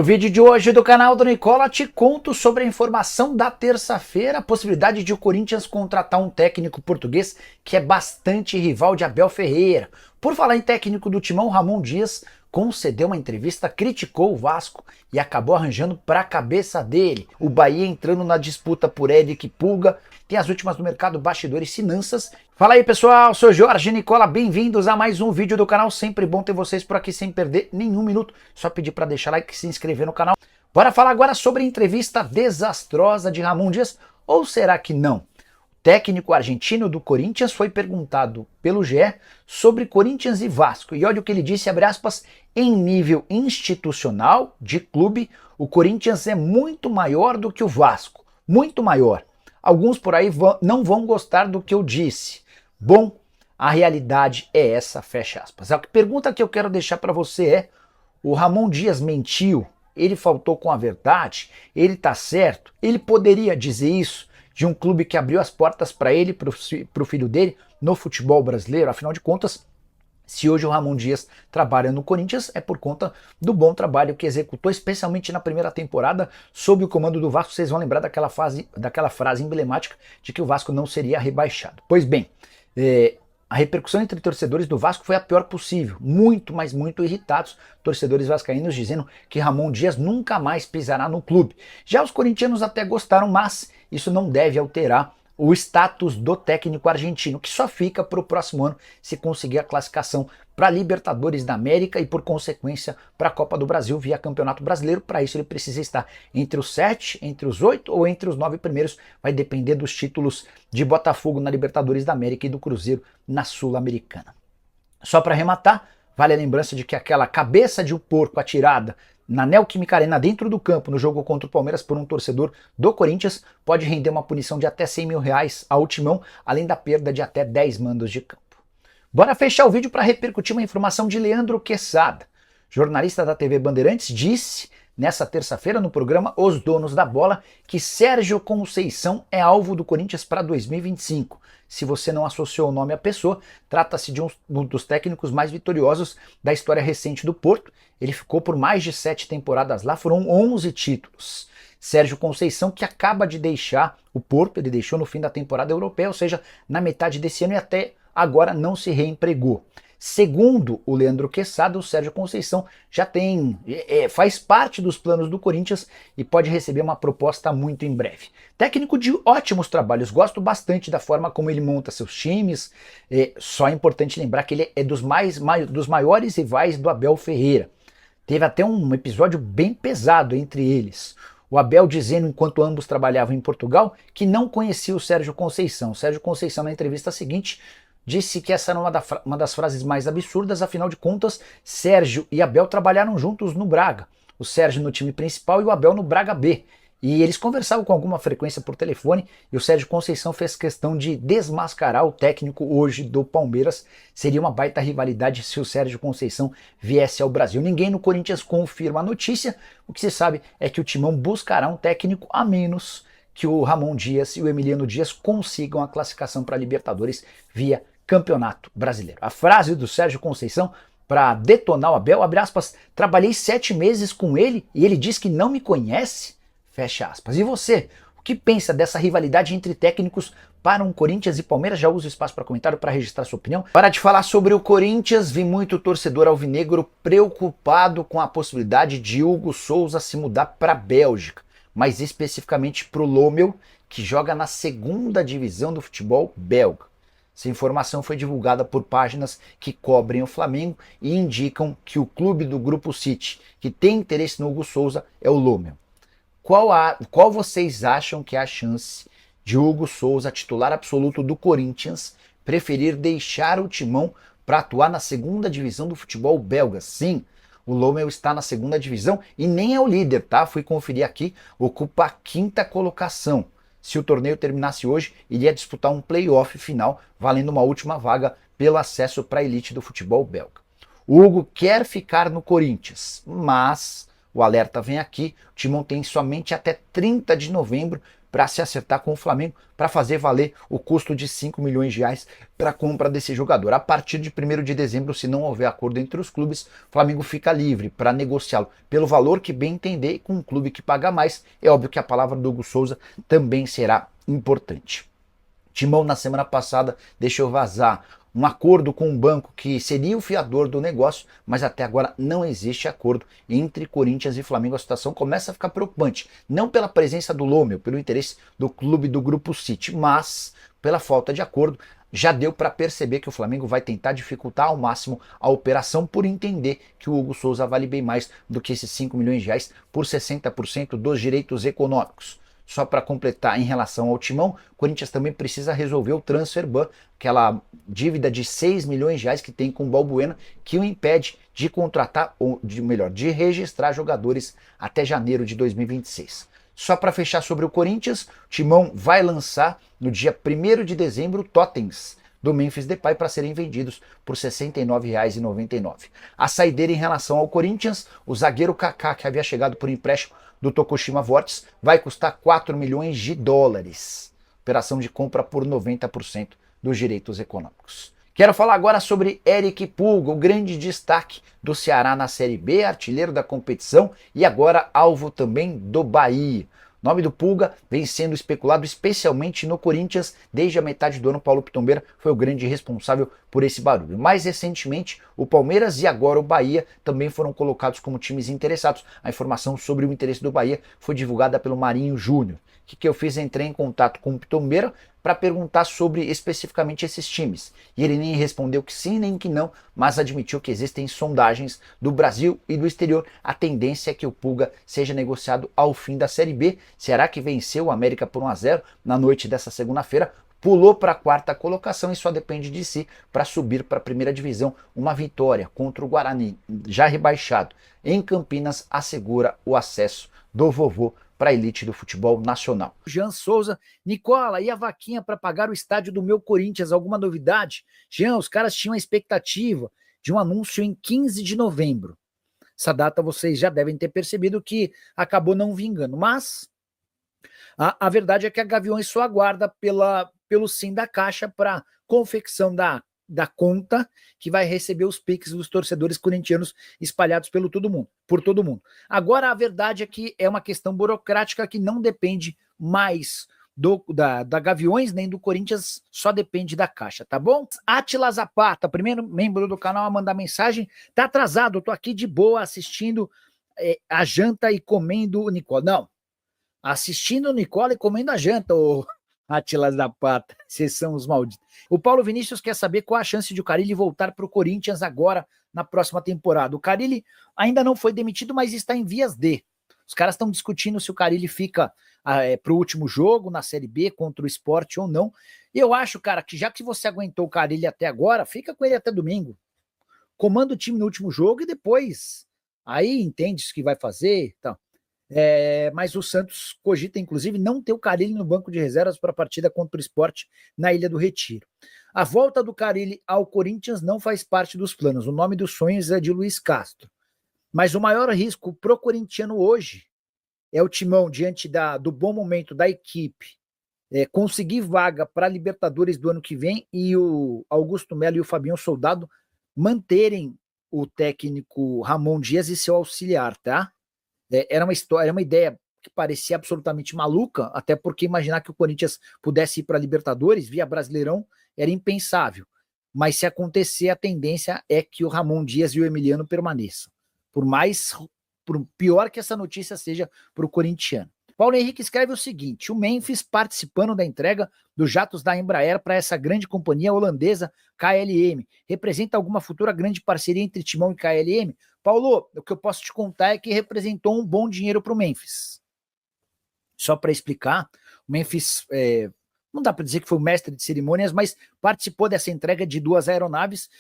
No vídeo de hoje do canal do Nicola te conto sobre a informação da terça-feira, a possibilidade de o Corinthians contratar um técnico português que é bastante rival de Abel Ferreira. Por falar em técnico do Timão, Ramon Dias concedeu uma entrevista, criticou o Vasco e acabou arranjando para a cabeça dele. O Bahia entrando na disputa por Eric Pulga, tem as últimas do mercado, bastidores, finanças. Fala aí pessoal, sou Jorge Nicola, bem-vindos a mais um vídeo do canal, sempre bom ter vocês por aqui sem perder nenhum minuto. Só pedir para deixar like e se inscrever no canal. Bora falar agora sobre a entrevista desastrosa de Ramon Dias, ou será que não? O técnico argentino do Corinthians foi perguntado pelo GE sobre Corinthians e Vasco, e olha o que ele disse, abre aspas, em nível institucional, de clube, o Corinthians é muito maior do que o Vasco, muito maior. Alguns por aí não vão gostar do que eu disse. Bom, a realidade é essa, fecha aspas. A pergunta que eu quero deixar para você é, o Ramon Dias mentiu? Ele faltou com a verdade? Ele tá certo? Ele poderia dizer isso de um clube que abriu as portas para ele, para o filho dele, no futebol brasileiro? Afinal de contas, se hoje o Ramon Dias trabalha no Corinthians, é por conta do bom trabalho que executou, especialmente na primeira temporada, sob o comando do Vasco. Vocês vão lembrar daquela frase emblemática de que o Vasco não seria rebaixado. Pois bem, a repercussão entre torcedores do Vasco foi a pior possível. Muito, mas muito irritados, torcedores vascaínos dizendo que Ramon Dias nunca mais pisará no clube. Já os corintianos até gostaram, mas isso não deve alterar o status do técnico argentino, que só fica para o próximo ano se conseguir a classificação para a Libertadores da América e, por consequência, para a Copa do Brasil via Campeonato Brasileiro. Para isso ele precisa estar entre os 7, entre os 8 ou entre os 9 primeiros. Vai depender dos títulos de Botafogo na Libertadores da América e do Cruzeiro na Sul-Americana. Só para arrematar, vale a lembrança de que aquela cabeça de um porco atirada na Neoquímica Arena, dentro do campo, no jogo contra o Palmeiras por um torcedor do Corinthians, pode render uma punição de até R$100 mil ao Timão, além da perda de até 10 mandos de campo. Bora fechar o vídeo para repercutir uma informação de Leandro Quesada. Jornalista da TV Bandeirantes disse, nessa terça-feira no programa Os Donos da Bola, que Sérgio Conceição é alvo do Corinthians para 2025. Se você não associou o nome à pessoa, trata-se de um dos técnicos mais vitoriosos da história recente do Porto. Ele ficou por mais de 7 temporadas lá, foram 11 títulos. Sérgio Conceição, que acaba de deixar o Porto, ele deixou no fim da temporada europeia, ou seja, na metade desse ano, e até agora não se reempregou. Segundo o Leandro Quesada, o Sérgio Conceição já faz parte dos planos do Corinthians e pode receber uma proposta muito em breve. Técnico de ótimos trabalhos, gosto bastante da forma como ele monta seus times, só é importante lembrar que ele é dos maiores rivais do Abel Ferreira. Teve até um episódio bem pesado entre eles. O Abel dizendo, enquanto ambos trabalhavam em Portugal, que não conhecia o Sérgio Conceição. O Sérgio Conceição, na entrevista seguinte, disse que essa era uma das frases mais absurdas, afinal de contas, Sérgio e Abel trabalharam juntos no Braga. O Sérgio no time principal e o Abel no Braga B. E eles conversavam com alguma frequência por telefone e o Sérgio Conceição fez questão de desmascarar o técnico hoje do Palmeiras. Seria uma baita rivalidade se o Sérgio Conceição viesse ao Brasil. Ninguém no Corinthians confirma a notícia. O que se sabe é que o Timão buscará um técnico a menos que o Ramon Dias e o Emiliano Dias consigam a classificação para a Libertadores via Campeonato Brasileiro. A frase do Sérgio Conceição para detonar o Abel, abre aspas, trabalhei 7 meses com ele e ele diz que não me conhece, fecha aspas. E você, o que pensa dessa rivalidade entre técnicos para um Corinthians e Palmeiras? Já usa o espaço para comentário para registrar sua opinião. Para de falar sobre o Corinthians, vi muito torcedor alvinegro preocupado com a possibilidade de Hugo Souza se mudar para a Bélgica, mais especificamente para o Lommel, que joga na segunda divisão do futebol belga. Essa informação foi divulgada por páginas que cobrem o Flamengo e indicam que o clube do Grupo City, que tem interesse no Hugo Souza, é o Lommel. Qual vocês acham que é a chance de Hugo Souza, titular absoluto do Corinthians, preferir deixar o Timão para atuar na segunda divisão do futebol belga? Sim, o Lommel está na segunda divisão e nem é o líder, tá? Fui conferir aqui, ocupa a 5ª colocação. Se o torneio terminasse hoje, iria disputar um play-off final, valendo uma última vaga pelo acesso para a elite do futebol belga. O Hugo quer ficar no Corinthians, mas o alerta vem aqui, o Timão tem somente até 30 de novembro para se acertar com o Flamengo, para fazer valer o custo de 5 milhões de reais para a compra desse jogador. A partir de 1º de dezembro, se não houver acordo entre os clubes, o Flamengo fica livre para negociá-lo pelo valor que bem entender e com um clube que paga mais. É óbvio que a palavra do Hugo Souza também será importante. Timão, na semana passada, deixou vazar um acordo com um banco que seria o fiador do negócio, mas até agora não existe acordo entre Corinthians e Flamengo. A situação começa a ficar preocupante, não pela presença do Lomeu, pelo interesse do clube do Grupo City, mas pela falta de acordo. Já deu para perceber que o Flamengo vai tentar dificultar ao máximo a operação por entender que o Hugo Souza vale bem mais do que esses 5 milhões de reais por 60% dos direitos econômicos. Só para completar, em relação ao Timão, o Corinthians também precisa resolver o transfer ban, aquela dívida de 6 milhões de reais que tem com o Balbuena, que o impede de contratar, ou de registrar jogadores até janeiro de 2026. Só para fechar sobre o Corinthians, o Timão vai lançar no dia 1º de dezembro totens do Memphis Depay para serem vendidos por R$ 69,99. A saideira em relação ao Corinthians, o zagueiro Kaká, que havia chegado por empréstimo do Tokushima Vortis, vai custar 4 milhões de dólares. Operação de compra por 90% dos direitos econômicos. Quero falar agora sobre Eric Pulga, o grande destaque do Ceará na Série B, artilheiro da competição e agora alvo também do Bahia. O nome do Pulga vem sendo especulado especialmente no Corinthians. Desde a metade do ano, Paulo Pitombeira foi o grande responsável por esse barulho. Mais recentemente, o Palmeiras e agora o Bahia também foram colocados como times interessados. A informação sobre o interesse do Bahia foi divulgada pelo Marinho Júnior. O que eu fiz? Entrei em contato com o Pitombeira para perguntar sobre especificamente esses times. E ele nem respondeu que sim nem que não, mas admitiu que existem sondagens do Brasil e do exterior. A tendência é que o Pulga seja negociado ao fim da Série B. Será que venceu o América por 1-0 na noite dessa segunda-feira? Pulou para a 4ª colocação e só depende de si para subir para a 1ª divisão. Uma vitória contra o Guarani, já rebaixado em Campinas, assegura o acesso do vovô para a elite do futebol nacional. Jean Souza, Nicola, e a vaquinha para pagar o estádio do meu Corinthians? Alguma novidade? Jean, os caras tinham a expectativa de um anúncio em 15 de novembro. Essa data vocês já devem ter percebido que acabou não vingando, mas a verdade é que a Gaviões só aguarda pelo sim da Caixa para confecção da conta que vai receber os Pix dos torcedores corintianos espalhados por todo mundo. Agora, a verdade é que é uma questão burocrática que não depende mais da Gaviões nem do Corinthians, só depende da Caixa, tá bom? Átila Zapata, primeiro membro do canal a mandar mensagem, tá atrasado, eu tô aqui de boa assistindo a janta e comendo o Nicola. Não, assistindo o Nicola e comendo a janta, ô Átila Zapata, vocês são os malditos. O Paulo Vinícius quer saber qual a chance de o Carille voltar para o Corinthians agora, na próxima temporada. O Carille ainda não foi demitido, mas está em vias de. Os caras estão discutindo se o Carille fica para o último jogo, na Série B, contra o Sport ou não. E eu acho, cara, que já que você aguentou o Carille até agora, fica com ele até domingo. Comanda o time no último jogo e depois aí entende o que vai fazer. Então. Mas o Santos cogita, inclusive, não ter o Carille no banco de reservas para a partida contra o Sport na Ilha do Retiro. A volta do Carille ao Corinthians não faz parte dos planos. O nome dos sonhos é de Luiz Castro. Mas o maior risco pro corintiano hoje é o Timão, diante do bom momento da equipe, conseguir vaga para a Libertadores do ano que vem e o Augusto Melo e o Fabinho Soldado manterem o técnico Ramon Dias e seu auxiliar, tá? Era uma ideia que parecia absolutamente maluca, até porque imaginar que o Corinthians pudesse ir para a Libertadores via Brasileirão era impensável. Mas se acontecer, a tendência é que o Ramon Dias e o Emiliano permaneçam. Por pior que essa notícia seja para o corintiano. Paulo Henrique escreve o seguinte: o Memphis participando da entrega dos jatos da Embraer para essa grande companhia holandesa KLM. Representa alguma futura grande parceria entre Timão e KLM? Paulo, o que eu posso te contar é que representou um bom dinheiro para o Memphis. Só para explicar, o Memphis, não dá para dizer que foi o mestre de cerimônias, mas participou dessa entrega de 2 aeronaves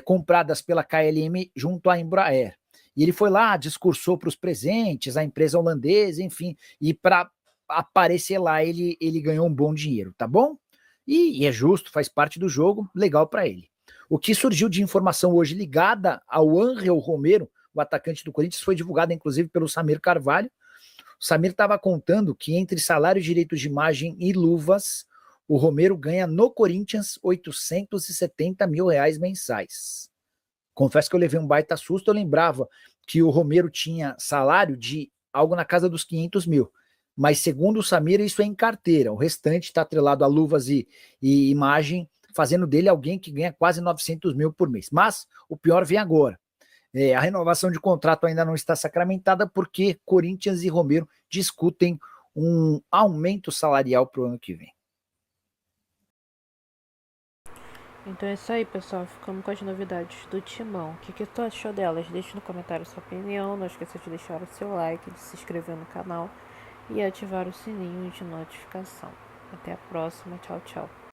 compradas pela KLM junto à Embraer. E ele foi lá, discursou para os presentes, a empresa holandesa, enfim, e para aparecer lá ele ganhou um bom dinheiro, tá bom? E é justo, faz parte do jogo, legal para ele. O que surgiu de informação hoje ligada ao Ángel Romero, o atacante do Corinthians, foi divulgado inclusive pelo Samir Carvalho. O Samir estava contando que entre salário, direitos de imagem e luvas, o Romero ganha no Corinthians 870 mil reais mensais. Confesso que eu levei um baita susto, eu lembrava que o Romero tinha salário de algo na casa dos 500 mil. Mas segundo o Samir, isso é em carteira. O restante está atrelado a luvas e imagem, fazendo dele alguém que ganha quase 900 mil por mês. Mas o pior vem agora. A renovação de contrato ainda não está sacramentada porque Corinthians e Romero discutem um aumento salarial para o ano que vem. Então é isso aí, pessoal. Ficamos com as novidades do Timão. O que tu achou delas? Deixe no comentário sua opinião. Não esqueça de deixar o seu like, de se inscrever no canal e ativar o sininho de notificação. Até a próxima. Tchau, tchau.